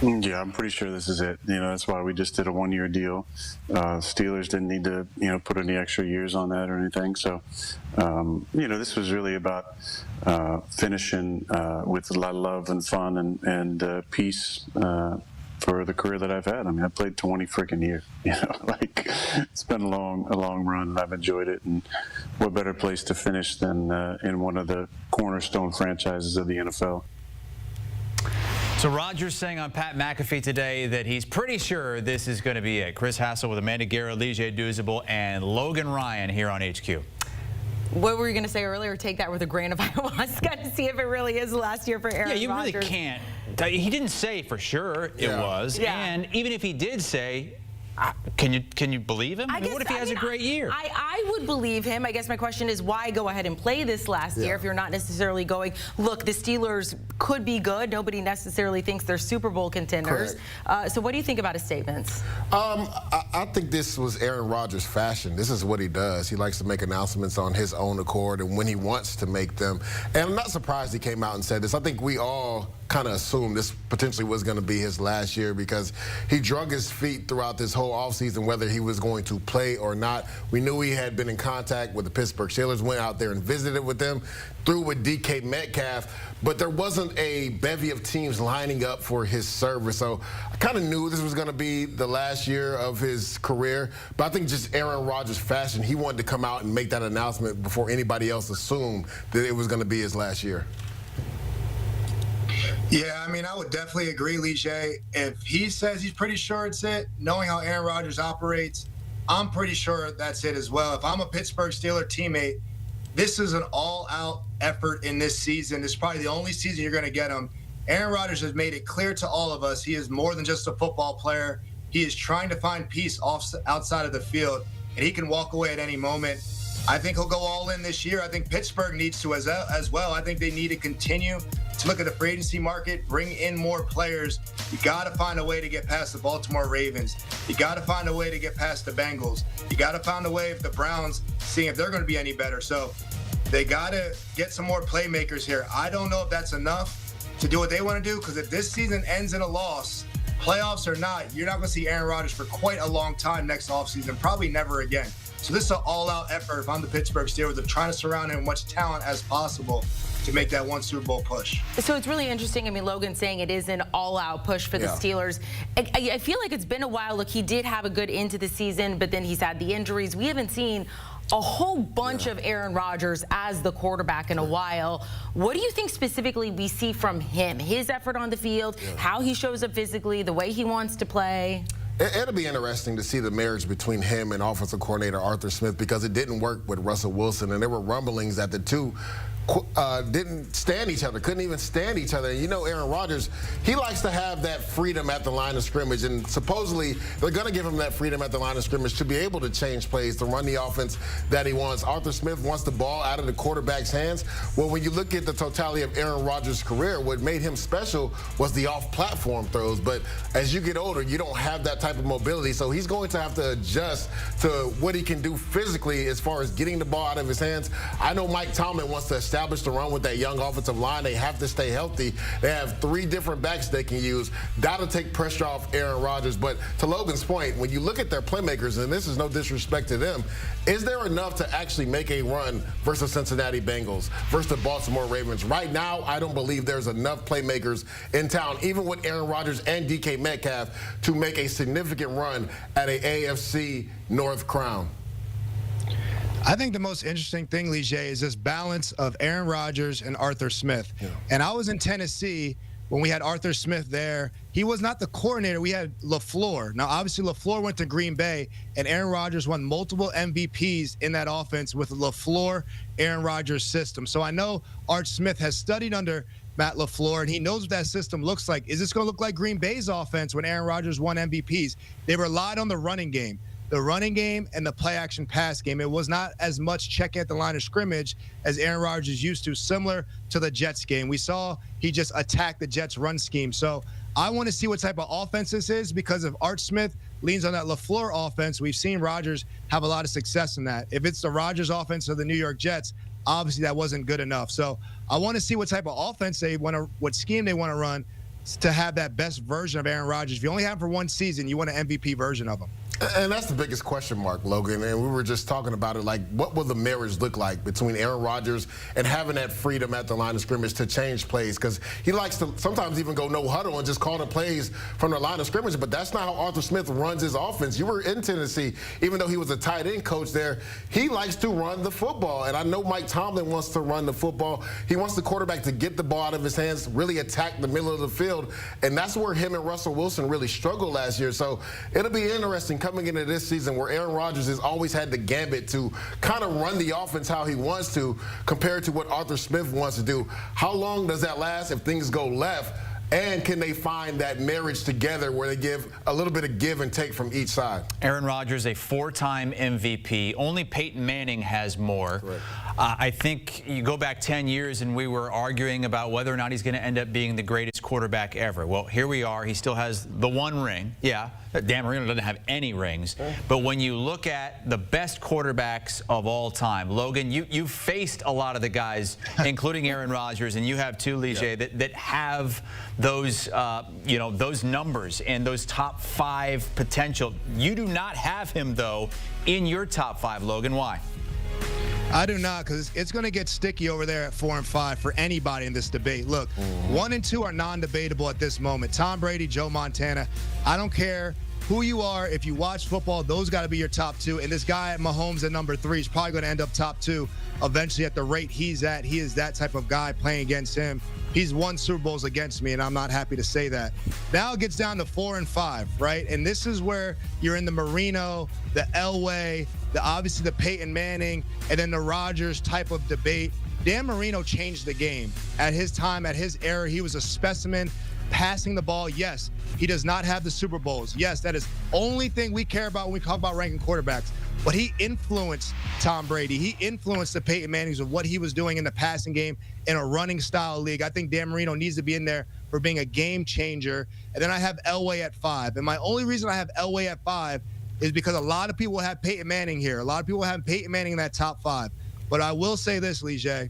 Yeah, I'm pretty sure this is it. That's why we just did a one-year deal. Steelers didn't need to, put any extra years on that or anything. So, this was really about finishing with a lot of love and fun and peace for the career that I've had. I mean, I played 20 freaking years. It's been a long run, and I've enjoyed it. And what better place to finish than in one of the cornerstone franchises of the NFL? So Rodgers saying on Pat McAfee today that he's pretty sure this is going to be it. Chris Hassel with Amanda Garrett, Douzable, and Logan Ryan here on HQ. What were you going to say earlier? Take that with a grain of ayahuasca to see if it really is the last year for Aaron Rodgers. Yeah, you really can't. He didn't say for sure it was. Yeah. And even if he did say, can you believe him? What if he has a great year? I would believe him. I guess my question is, why go ahead and play this last year if you're not necessarily going, look, the Steelers could be good. Nobody necessarily thinks they're Super Bowl contenders. So what do you think about his statements? I think this was Aaron Rodgers' fashion. This is what he does. He likes to make announcements on his own accord and when he wants to make them. And I'm not surprised he came out and said this. I think we all kind of assumed this potentially was going to be his last year because he drug his feet throughout this whole offseason, whether he was going to play or not. We knew he had been in contact with the Pittsburgh Steelers, went out there and visited with them, threw with DK Metcalf, but there wasn't a bevy of teams lining up for his service. So I kind of knew this was going to be the last year of his career, but I think just Aaron Rodgers' fashion, he wanted to come out and make that announcement before anybody else assumed that it was going to be his last year. Yeah, I mean, I would definitely agree, Lige. If he says he's pretty sure it's it, knowing how Aaron Rodgers operates, I'm pretty sure that's it as well. If I'm a Pittsburgh Steelers teammate, this is an all-out effort in this season. This is probably the only season you're going to get him. Aaron Rodgers has made it clear to all of us he is more than just a football player. He is trying to find peace outside of the field, and he can walk away at any moment. I think he'll go all in this year. I think Pittsburgh needs to as well. I think they need to continue to look at the free agency market, bring in more players. You got to find a way to get past the Baltimore Ravens. You got to find a way to get past the Bengals. You got to find a way if the Browns, seeing if they're going to be any better. So they got to get some more playmakers here. I don't know if that's enough to do what they want to do, because if this season ends in a loss, playoffs or not, you're not going to see Aaron Rodgers for quite a long time next offseason, probably never again. So this is an all-out effort if I'm the Pittsburgh Steelers of trying to surround him with much talent as possible to make that one Super Bowl push. So it's really interesting. I mean, Logan saying it is an all-out push for the Steelers. I feel like it's been a while. Look, he did have a good end to the season, but then he's had the injuries. We haven't seen a whole bunch of Aaron Rodgers as the quarterback in a while. What do you think specifically we see from him? His effort on the field, how he shows up physically, the way he wants to play? It'll be interesting to see the marriage between him and offensive coordinator Arthur Smith, because it didn't work with Russell Wilson, and there were rumblings that the two didn't stand each other, couldn't even stand each other. And you know, Aaron Rodgers, he likes to have that freedom at the line of scrimmage, and supposedly they're going to give him that freedom at the line of scrimmage to be able to change plays, to run the offense that he wants. Arthur Smith wants the ball out of the quarterback's hands. Well, when you look at the totality of Aaron Rodgers' career, what made him special was the off-platform throws. But as you get older, you don't have that type of mobility, so he's going to have to adjust to what he can do physically as far as getting the ball out of his hands. I know Mike Tomlin wants to establish the run with that young offensive line. They have to stay healthy. They have 3 different backs they can use. That'll take pressure off Aaron Rodgers. But to Logan's point, when you look at their playmakers, and this is no disrespect to them, is there enough to actually make a run versus Cincinnati Bengals, versus the Baltimore Ravens? Right now, I don't believe there's enough playmakers in town, even with Aaron Rodgers and DK Metcalf, to make a significant run at a AFC North crown. I think the most interesting thing, Lige, is this balance of Aaron Rodgers and Arthur Smith. And I was in Tennessee when we had Arthur Smith there. He was not the coordinator. We had LaFleur. Now, obviously, LaFleur went to Green Bay, and Aaron Rodgers won multiple MVPs in that offense with LaFleur, Aaron Rodgers system. So I know Art Smith has studied under Matt LaFleur, and he knows what that system looks like. Is this going to look like Green Bay's offense when Aaron Rodgers won MVPs? They relied on the running game. The running game and the play-action pass game. It was not as much check at the line of scrimmage as Aaron Rodgers used to, similar to the Jets game. We saw he just attacked the Jets' run scheme. So I want to see what type of offense this is, because if Art Smith leans on that LaFleur offense, we've seen Rodgers have a lot of success in that. If it's the Rodgers offense of the New York Jets, obviously that wasn't good enough. So I want to see what type of offense they want to, what scheme they want to run to have that best version of Aaron Rodgers. If you only have him for one season, you want an MVP version of him. And that's the biggest question mark, Logan. And we were just talking about it, like, what will the marriage look like between Aaron Rodgers and having that freedom at the line of scrimmage to change plays? Because he likes to sometimes even go no huddle and just call the plays from the line of scrimmage. But that's not how Arthur Smith runs his offense. You were in Tennessee, even though he was a tight end coach there, he likes to run the football. And I know Mike Tomlin wants to run the football. He wants the quarterback to get the ball out of his hands, really attack the middle of the field. And that's where him and Russell Wilson really struggled last year. So it'll be interesting coming into this season where Aaron Rodgers has always had the gambit to kind of run the offense how he wants to compared to what Arthur Smith wants to do. How long does that last if things go left? And can they find that marriage together where they give a little bit of give and take from each side? Aaron Rodgers, a 4-time MVP. Only Peyton Manning has more. I think you go back 10 years and we were arguing about whether or not he's going to end up being the greatest quarterback ever. Well, here we are. He still has the one ring. Yeah, Dan Marino doesn't have any rings. But when you look at the best quarterbacks of all time, Logan, you've faced a lot of the guys, including Aaron Rodgers, and you have too, Lige, that have those, those numbers and those top 5 potential. You do not have him, though, in your top 5, Logan. Why? I do not, because it's going to get sticky over there at 4 and 5 for anybody in this debate. Look, 1 and 2 are non-debatable at this moment. Tom Brady, Joe Montana. I don't care who you are. If you watch football, those got to be your top 2. And this guy at Mahomes at number 3 is probably going to end up top 2 eventually at the rate he's at. He is that type of guy. Playing against him, he's won Super Bowls against me, and I'm not happy to say that. Now it gets down to 4 and 5, right? And this is where you're in the Marino, the Elway, obviously the Peyton Manning, and then the Rodgers type of debate. Dan Marino changed the game. At his time, at his era, he was a specimen. Passing the ball, yes. He does not have the Super Bowls. Yes, that is the only thing we care about when we talk about ranking quarterbacks. But he influenced Tom Brady. He influenced the Peyton Mannings of what he was doing in the passing game in a running style league. I think Dan Marino needs to be in there for being a game changer. And then I have Elway at 5. And my only reason I have Elway at 5 is because a lot of people have Peyton Manning here. A lot of people have Peyton Manning in that top 5. But I will say this, Lige.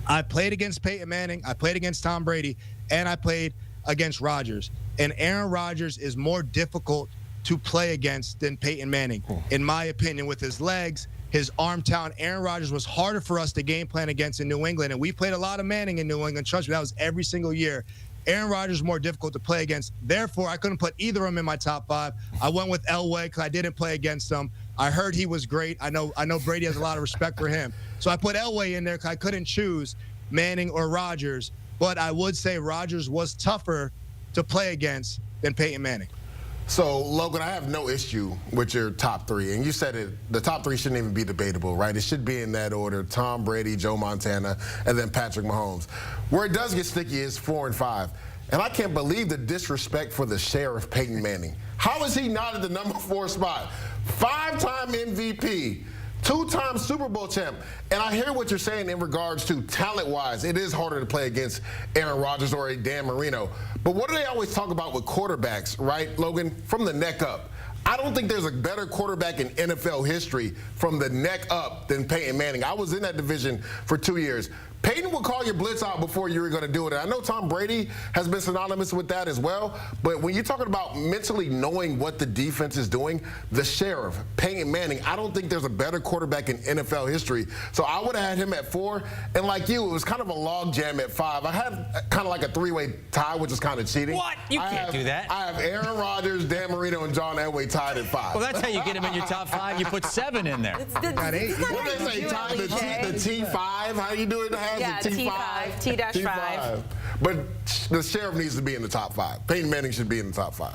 I played against Peyton Manning. I played against Tom Brady. And I played against Rodgers. And Aaron Rodgers is more difficult to play against than Peyton Manning, in my opinion, with his legs, his arm talent. Aaron Rodgers was harder for us to game plan against in New England. And we played a lot of Manning in New England. Trust me, that was every single year. Aaron Rodgers is more difficult to play against. Therefore, I couldn't put either of them in my top 5. I went with Elway because I didn't play against him. I heard he was great. I know Brady has a lot of respect for him. So I put Elway in there because I couldn't choose Manning or Rodgers. But I would say Rodgers was tougher to play against than Peyton Manning. So, Logan, I have no issue with your top 3. And you said it, the top 3 shouldn't even be debatable, right? It should be in that order: Tom Brady, Joe Montana, and then Patrick Mahomes. Where it does get sticky is 4 and 5. And I can't believe the disrespect for the sheriff, Peyton Manning. How is he not at the number 4 spot? 5-time MVP. 2-time Super Bowl champ. And I hear what you're saying in regards to talent-wise. It is harder to play against Aaron Rodgers or a Dan Marino. But what do they always talk about with quarterbacks, right, Logan? From the neck up. I don't think there's a better quarterback in NFL history from the neck up than Peyton Manning. I was in that division for 2 years. Peyton will call your blitz out before you were going to do it. And I know Tom Brady has been synonymous with that as well. But when you're talking about mentally knowing what the defense is doing, the sheriff, Peyton Manning, I don't think there's a better quarterback in NFL history. So I would have had him at 4. And like you, it was kind of a log jam at 5. I had kind of like a 3-way tie, which is kind of cheating. What? You can't do that. I have Aaron Rodgers, Dan Marino, and John Elway tied at 5. Well, that's how you get him in your top 5. You put 7 in there. What do they say? Tie the T5? How do you do it? Yeah, T5, T-5. But the sheriff needs to be in the top 5. Peyton Manning should be in the top 5.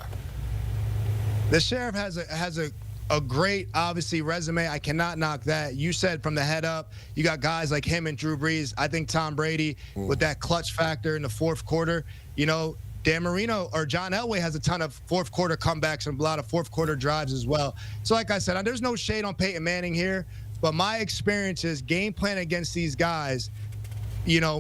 The sheriff has a great, obviously, resume. I cannot knock that. You said from the head up, you got guys like him and Drew Brees. I think Tom Brady, with that clutch factor in the 4th quarter, Dan Marino or John Elway has a ton of 4th quarter comebacks and a lot of 4th quarter drives as well. So like I said, there's no shade on Peyton Manning here, but my experience is game plan against these guys.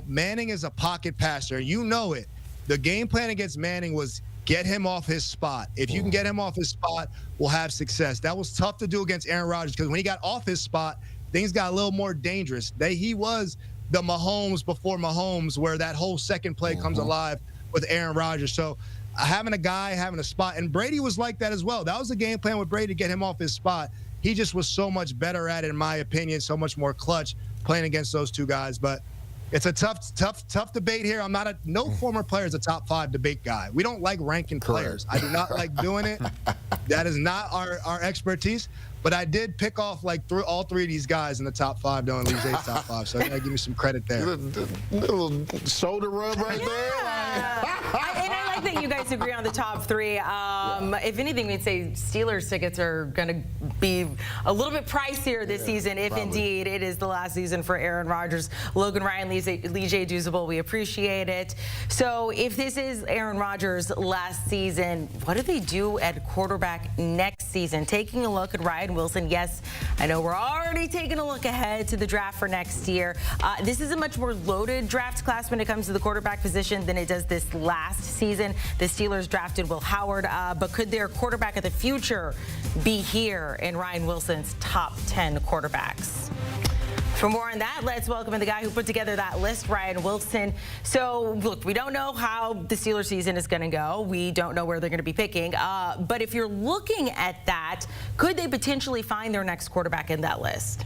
Manning is a pocket passer. You know it. The game plan against Manning was get him off his spot. If you can get him off his spot, we'll have success. That was tough to do against Aaron Rodgers because when he got off his spot, things got a little more dangerous. He was the Mahomes before Mahomes, where that whole second play comes alive with Aaron Rodgers. So having a guy, having a spot, and Brady was like that as well. That was the game plan with Brady to get him off his spot. He just was so much better at it, in my opinion, so much more clutch playing against those two guys. But it's a tough debate here. No former player is a top 5 debate guy. We don't like ranking players. I do not like doing it. That is not our expertise. But I did pick off all 3 of these guys in the top 5 during Lige's top 5. So I gotta give me some credit there. Little shoulder rub right there. And I like that you guys agree on the top 3. If anything, we'd say Steelers tickets are going to be a little bit pricier this season, if indeed it is the last season for Aaron Rodgers. Logan Ryan, Lige Douzable, we appreciate it. So if this is Aaron Rodgers' last season, what do they do at quarterback next season? Taking a look at Ryan Wilson, yes, I know we're already taking a look ahead to the draft for next year. This is a much more loaded draft class when it comes to the quarterback position than it does this last season. The Steelers drafted Will Howard, but could their quarterback of the future be here in Ryan Wilson's top 10 quarterbacks? For more on that, let's welcome in the guy who put together that list, Ryan Wilson. So, look, we don't know how the Steelers season is going to go. We don't know where they're going to be picking. But if you're looking at that, could they potentially find their next quarterback in that list?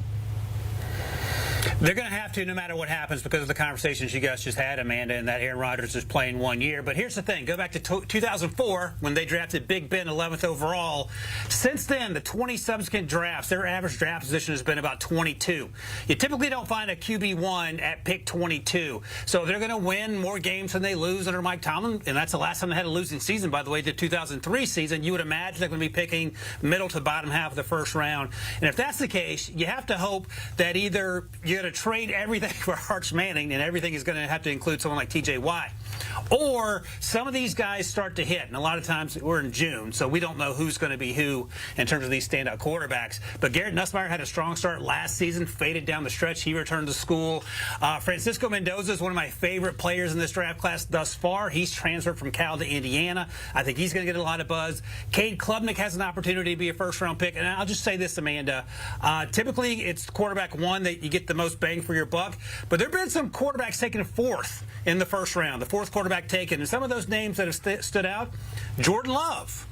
They're going to have to, no matter what happens, because of the conversations you guys just had, Amanda, and that Aaron Rodgers is playing 1 year. But here's the thing. Go back to 2004 when they drafted Big Ben 11th overall. Since then, the 20 subsequent drafts, their average draft position has been about 22. You typically don't find a QB1 at pick 22. So if they're going to win more games than they lose under Mike Tomlin, and that's the last time they had a losing season, by the way, the 2003 season, you would imagine they're going to be picking middle to bottom half of the first round. And if that's the case, you have to hope that either you're going to trade everything for Arch Manning, and everything is going to have to include someone like TJ Watt, or some of these guys start to hit. And a lot of times we're in June, so we don't know who's going to be who in terms of these standout quarterbacks. But Garrett Nussmeier had a strong start last season, faded down the stretch. He returned to school. Francisco Mendoza is one of my favorite players in this draft class thus far. He's transferred from Cal to Indiana. I think he's going to get a lot of buzz. Cade Klubnik has an opportunity to be a first-round pick. And I'll just say this, Amanda. Typically, it's quarterback 1 that you get the most bang for your buck. But there have been some quarterbacks taken 4th in the first round, the 4th quarterback taken. And some of those names that have stood out, Jordan Love,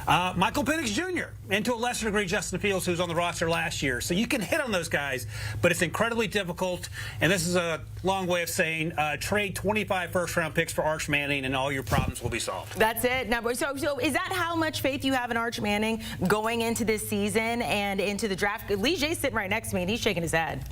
Michael Penix Jr., and to a lesser degree, Justin Fields, who was on the roster last year. So you can hit on those guys, but it's incredibly difficult. And this is a long way of saying trade 25 first-round picks for Arch Manning, and all your problems will be solved. That's it. Now, so is that how much faith you have in Arch Manning going into this season and into the draft? Lige's sitting right next to me, and he's shaking his head.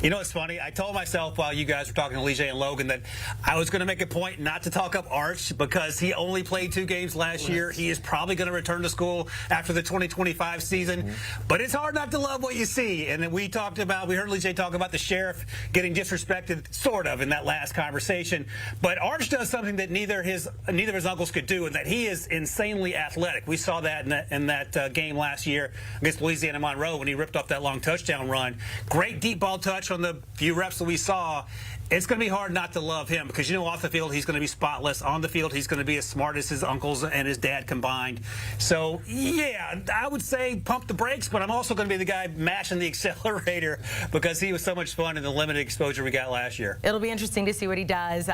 You know, it's funny. I told myself while you guys were talking to Lige and Logan that I was going to make a point not to talk up Arch because he only played 2 games last year. He is probably going to return to school after the 2025 season. But it's hard not to love what you see. And then we heard Lige talk about the sheriff getting disrespected, sort of, in that last conversation. But Arch does something that neither of his uncles could do, and that he is insanely athletic. We saw that in that game last year against Louisiana Monroe when he ripped off that long touchdown run. Great deep ball touch on the few reps that we saw. It's going to be hard not to love him because, you know, off the field, he's going to be spotless. On the field, he's going to be as smart as his uncles and his dad combined. So, yeah, I would say pump the brakes, but I'm also going to be the guy mashing the accelerator because he was so much fun in the limited exposure we got last year. It'll be interesting to see what he does.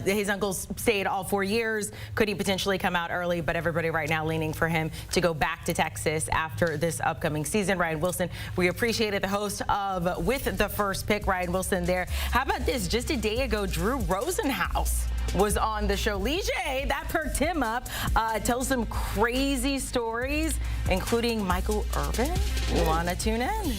His uncles stayed all 4 years. Could he potentially come out early? But everybody right now leaning for him to go back to Texas after this upcoming season. Ryan Wilson, we appreciate it. The host of With the First Pick, Ryan Wilson there. How about this? Just a day ago, Drew Rosenhaus was on the show. Lige, that perked him up. Tells some crazy stories, including Michael Irvin. You want to tune in?